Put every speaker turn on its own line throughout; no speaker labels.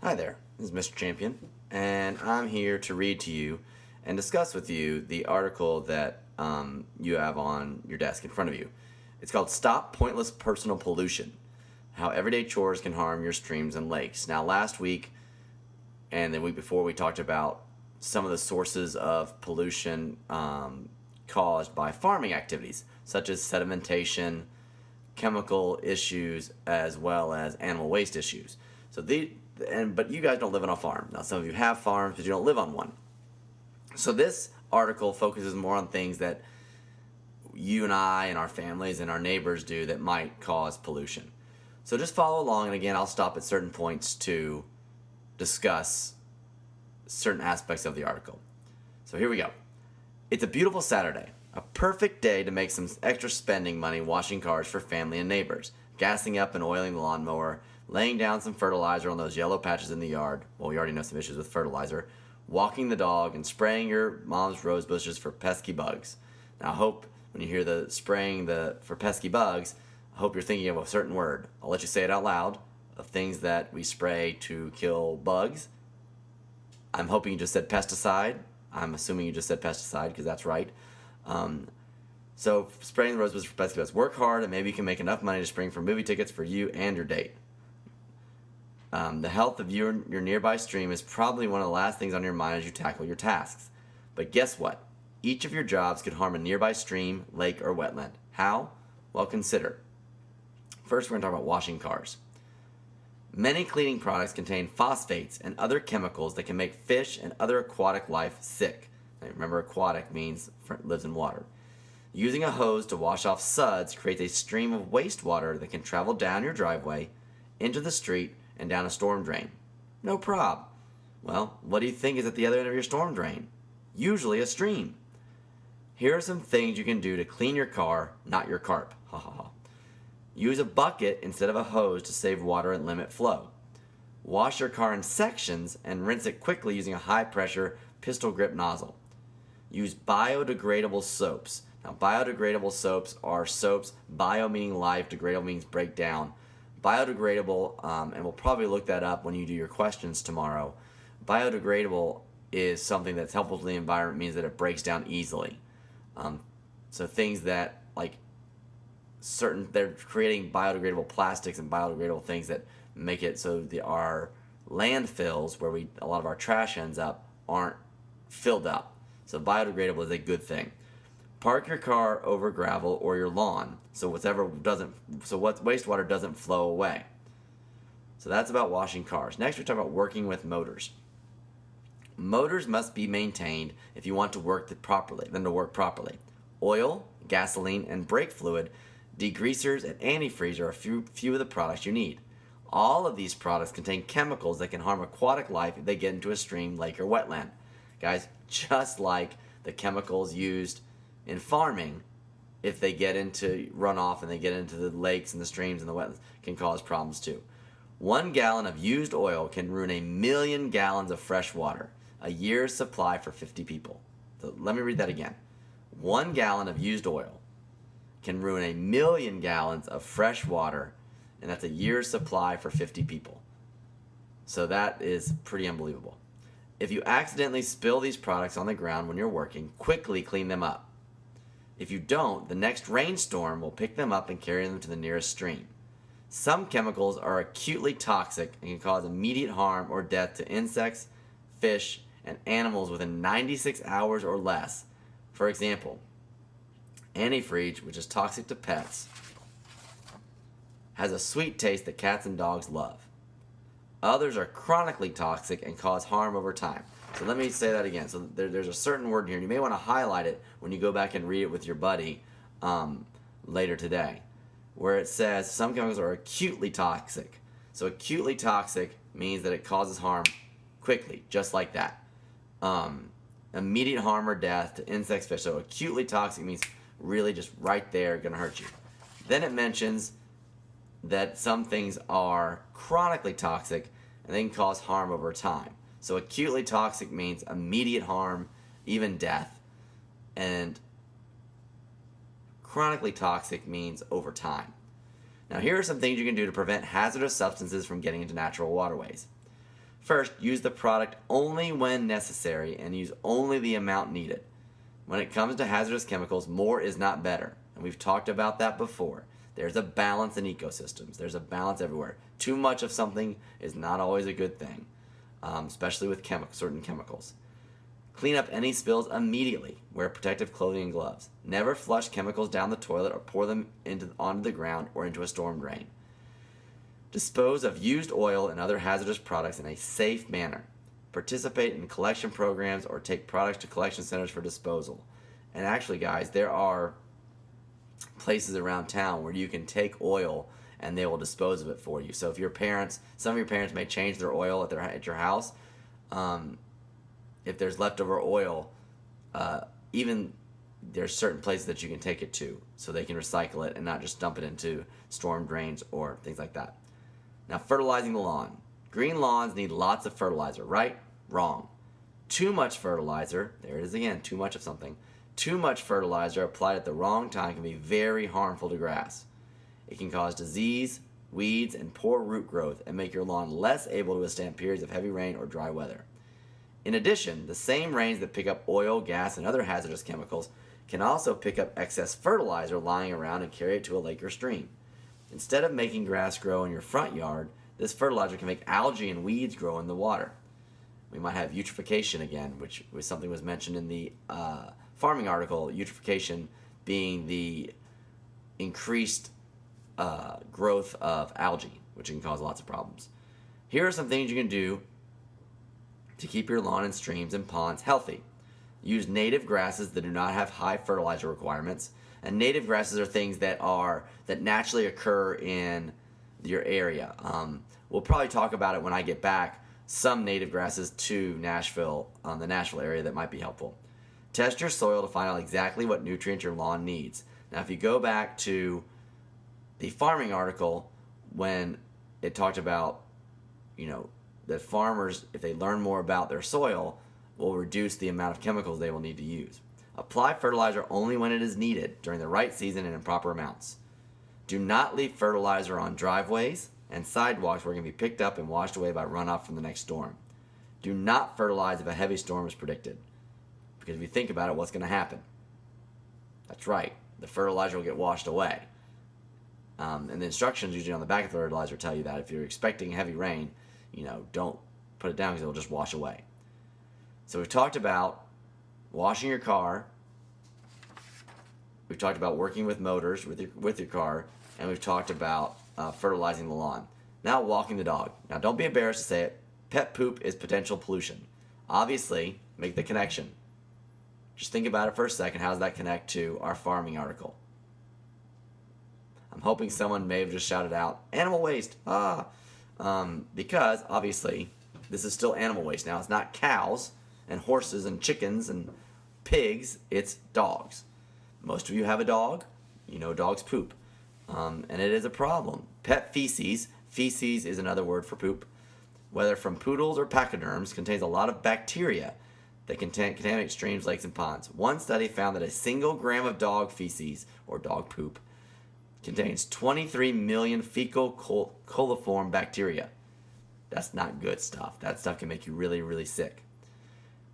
Hi there, this is Mr. Champion, and I'm here to read to you and discuss with you the article that you have on your desk in front of you. It's called Stop Pointless Personal Pollution: How Everyday Chores Can Harm Your Streams and Lakes. Now, last week and the week before, we talked about some of the sources of pollution caused by farming activities, such as sedimentation, chemical issues, as well as animal waste issues. But you guys don't live on a farm. Now, some of you have farms, but you don't live on one. So this article focuses more on things that you and I and our families and our neighbors do that might cause pollution. So just follow along, and again, I'll stop at certain points to discuss certain aspects of the article. So here we go. It's a beautiful Saturday, a perfect day to make some extra spending money washing cars for family and neighbors, gassing up and oiling the lawnmower, laying down some fertilizer on those yellow patches in the yard. Well, we already know some issues with fertilizer. Walking the dog and spraying your mom's rose bushes for pesky bugs. Now, I hope when you hear the spraying for pesky bugs, I hope you're thinking of a certain word. I'll let you say it out loud, of things that we spray to kill bugs. I'm hoping you just said pesticide. I'm assuming you just said pesticide because that's right. So spraying the rose bushes for pesky bugs. Work hard and maybe you can make enough money to spring for movie tickets for you and your date. The health of your nearby stream is probably one of the last things on your mind as you tackle your tasks. But guess what? Each of your jobs could harm a nearby stream, lake, or wetland. How? Well, consider. First, we're going to talk about washing cars. Many cleaning products contain phosphates and other chemicals that can make fish and other aquatic life sick. Now, remember, aquatic means lives in water. Using a hose to wash off suds creates a stream of wastewater that can travel down your driveway, into the street, and down a storm drain. No prob. Well, what do you think is at the other end of your storm drain? Usually a stream. Here are some things you can do to clean your car, not your carp. Ha ha ha. Use a bucket instead of a hose to save water and limit flow. Wash your car in sections and rinse it quickly using a high-pressure pistol grip nozzle. Use biodegradable soaps. Now, biodegradable soaps are soaps, bio meaning life, degradable means break down. Biodegradable, and we'll probably look that up when you do your questions tomorrow. Biodegradable is something that's helpful to the environment, means that it breaks down easily. So things that, like, they're creating biodegradable plastics and biodegradable things that make it so our landfills, where a lot of our trash ends up, aren't filled up. So biodegradable is a good thing. Park your car over gravel or your lawn so wastewater doesn't flow away. So that's about washing cars. Next, we talk about working with motors. Motors must be maintained if you want to work properly. Oil, gasoline, and brake fluid, degreasers, and antifreeze are a few of the products you need. All of these products contain chemicals that can harm aquatic life if they get into a stream, lake, or wetland. Guys, just like the chemicals used in farming, if they get into runoff and they get into the lakes and the streams and the wetlands, can cause problems too. 1 gallon of used oil can ruin 1 million gallons of fresh water, a year's supply for 50 people. So let me read that again. 1 gallon of used oil can ruin 1 million gallons of fresh water, and that's a year's supply for 50 people. So that is pretty unbelievable. If you accidentally spill these products on the ground when you're working, quickly clean them up. If you don't, the next rainstorm will pick them up and carry them to the nearest stream. Some chemicals are acutely toxic and can cause immediate harm or death to insects, fish, and animals within 96 hours or less. For example, antifreeze, which is toxic to pets, has a sweet taste that cats and dogs love. Others are chronically toxic and cause harm over time. So let me say that again. So there's a certain word here, and you may want to highlight it when you go back and read it with your buddy later today, where it says some chemicals are acutely toxic. So acutely toxic means that it causes harm quickly, just like that. Immediate harm or death to insects, fish. So acutely toxic means really just right there, going to hurt you. Then it mentions that some things are chronically toxic and they can cause harm over time. So acutely toxic means immediate harm, even death. And chronically toxic means over time. Now here are some things you can do to prevent hazardous substances from getting into natural waterways. First, use the product only when necessary and use only the amount needed. When it comes to hazardous chemicals, more is not better. And we've talked about that before. There's a balance in ecosystems. There's a balance everywhere. Too much of something is not always a good thing, especially with certain chemicals. Clean up any spills immediately. Wear protective clothing and gloves. Never flush chemicals down the toilet or pour them onto the ground or into a storm drain. Dispose of used oil and other hazardous products in a safe manner. Participate in collection programs or take products to collection centers for disposal. And actually, guys, there are places around town where you can take oil and they will dispose of it for you. So if some of your parents may change their oil at your house, if there's leftover oil, even there's certain places that you can take it to so they can recycle it and not just dump it into storm drains or things like that. Now, fertilizing the lawn. Green lawns need lots of fertilizer, right? Wrong. Too much fertilizer, there it is again, too much of something. Too much fertilizer applied at the wrong time can be very harmful to grass. It can cause disease, weeds, and poor root growth and make your lawn less able to withstand periods of heavy rain or dry weather. In addition, the same rains that pick up oil, gas, and other hazardous chemicals can also pick up excess fertilizer lying around and carry it to a lake or stream. Instead of making grass grow in your front yard, this fertilizer can make algae and weeds grow in the water. We might have eutrophication again, which was something was mentioned in the farming article, eutrophication being the increased growth of algae, which can cause lots of problems. Here are some things you can do to keep your lawn and streams and ponds healthy. Use native grasses that do not have high fertilizer requirements. And native grasses are things that naturally occur in your area. We'll probably talk about it when I get back. Some native grasses to Nashville, the Nashville area, that might be helpful. Test your soil to find out exactly what nutrients your lawn needs. Now, if you go back to the farming article, when it talked about, that farmers, if they learn more about their soil, will reduce the amount of chemicals they will need to use. Apply fertilizer only when it is needed, during the right season and in proper amounts. Do not leave fertilizer on driveways and sidewalks where it can be picked up and washed away by runoff from the next storm. Do not fertilize if a heavy storm is predicted. Because if you think about it, what's going to happen? That's right, the fertilizer will get washed away. And the instructions usually on the back of the fertilizer tell you that if you're expecting heavy rain, don't put it down because it'll just wash away. So we've talked about washing your car. We've talked about working with motors with your car, and we've talked about fertilizing the lawn. Now walking the dog. Now don't be embarrassed to say it. Pet poop is potential pollution. Obviously, make the connection. Just think about it for a second. How does that connect to our farming article? I'm hoping someone may have just shouted out, animal waste, because obviously this is still animal waste. Now it's not cows and horses and chickens and pigs, it's dogs. Most of you have a dog, dogs poop, and it is a problem. Pet feces is another word for poop, whether from poodles or pachyderms, contains a lot of bacteria that contaminate streams, lakes, and ponds. One study found that a single gram of dog feces, or dog poop, contains 23 million fecal coliform bacteria. That's not good stuff. That stuff can make you really, really sick.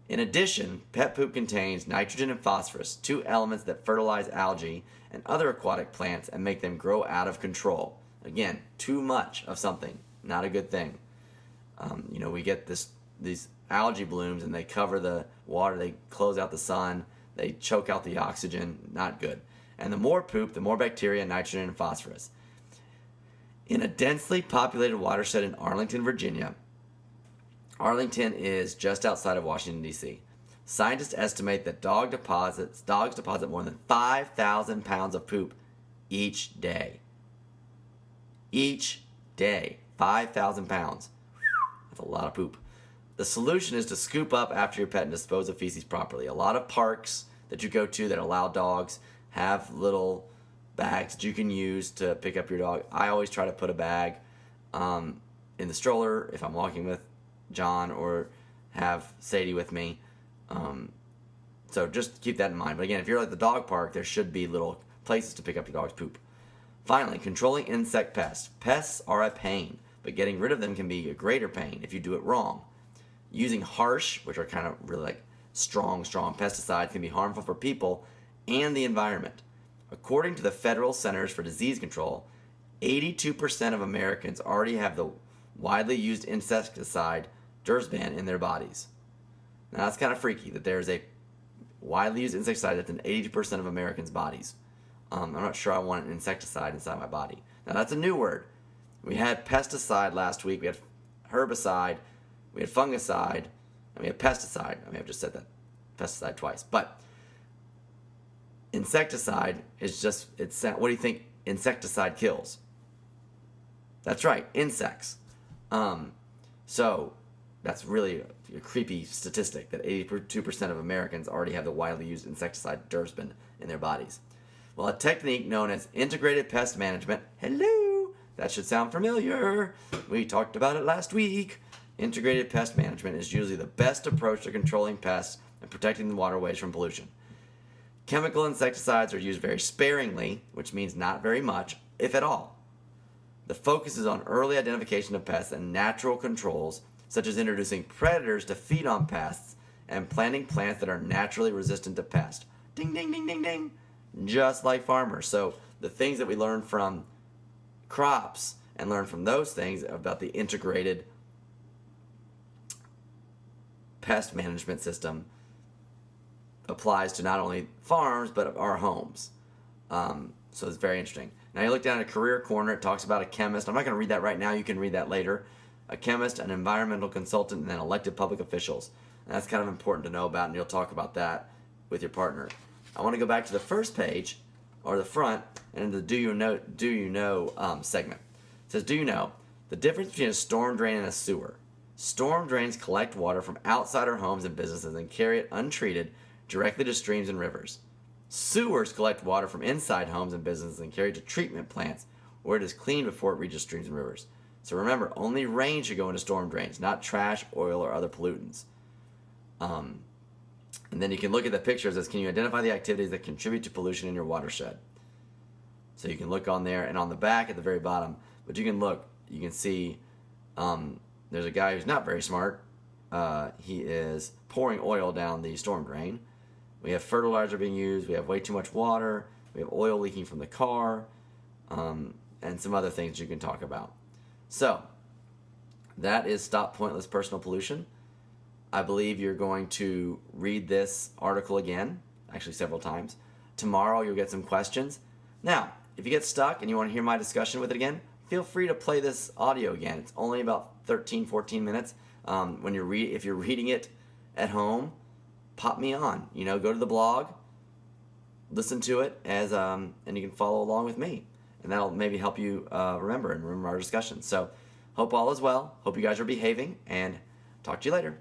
In addition, pet poop contains nitrogen and phosphorus, two elements that fertilize algae and other aquatic plants and make them grow out of control. Again, too much of something, not a good thing. We get these algae blooms and they cover the water, they close out the sun, they choke out the oxygen, not good. And the more poop, the more bacteria, nitrogen, and phosphorus. In a densely populated watershed in Arlington, Virginia, Arlington is just outside of Washington, D.C. Scientists estimate that dogs deposit more than 5,000 pounds of poop each day. Each day, 5,000 pounds. That's a lot of poop. The solution is to scoop up after your pet and dispose of feces properly. A lot of parks that you go to that allow dogs have little bags that you can use to pick up your dog. I always try to put a bag in the stroller if I'm walking with John or have Sadie with me. So just keep that in mind. But again, if you're at the dog park, there should be little places to pick up your dog's poop. Finally, controlling insect pests. Pests are a pain. but getting rid of them can be a greater pain if you do it wrong. Using harsh, which are kind of really like strong pesticides, can be harmful for people and the environment. According to the Federal Centers for Disease Control, 82% of Americans already have the widely used insecticide Dursban in their bodies. Now that's kind of freaky that there's a widely used insecticide that's in 82% of Americans' bodies. I'm not sure I want an insecticide inside my body. Now that's a new word. We had pesticide last week, we had herbicide, we had fungicide, and we had pesticide. I may have just said that pesticide twice. But insecticide is just, what do you think insecticide kills? That's right, insects. So that's really a creepy statistic that 82% of Americans already have the widely used insecticide Dursban in their bodies. Well, a technique known as integrated pest management, hello, that should sound familiar. We talked about it last week. Integrated pest management is usually the best approach to controlling pests and protecting the waterways from pollution. Chemical insecticides are used very sparingly, which means not very much, if at all. The focus is on early identification of pests and natural controls, such as introducing predators to feed on pests and planting plants that are naturally resistant to pests. Ding, ding, ding, ding, ding. Just like farmers. So the things that we learn from crops and learn from those things about the integrated pest management system applies to not only farms but our homes. So it's very interesting. Now you look down at Career Corner, it talks about a chemist. I'm not going to read that right now, you can read that later. A chemist, an environmental consultant, and then elected public officials. And that's kind of important to know about, and you'll talk about that with your partner. I want to go back to the first page, or the front, and the Do You Know segment. It says, do you know the difference between a storm drain and a sewer? Storm drains collect water from outside our homes and businesses and carry it untreated directly to streams and rivers. Sewers collect water from inside homes and businesses and carry it to treatment plants where it is cleaned before it reaches streams and rivers. So remember, only rain should go into storm drains, not trash, oil, or other pollutants. And then you can look at the picture. It says, can you identify the activities that contribute to pollution in your watershed? So you can look on there, and on the back at the very bottom, but you can look, you can see there's a guy who's not very smart. He is pouring oil down the storm drain. We have fertilizer being used. We have way too much water. We have oil leaking from the car, and some other things you can talk about. So that is Stop Pointless Personal Pollution. I believe you're going to read this article again, actually several times. Tomorrow you'll get some questions. Now, if you get stuck and you want to hear my discussion with it again, feel free to play this audio again. It's only about 13, 14 minutes. If you're reading it at home, pop me on. Go to the blog, listen to it and you can follow along with me. And that'll maybe help you remember our discussion. So, hope all is well. Hope you guys are behaving, and talk to you later.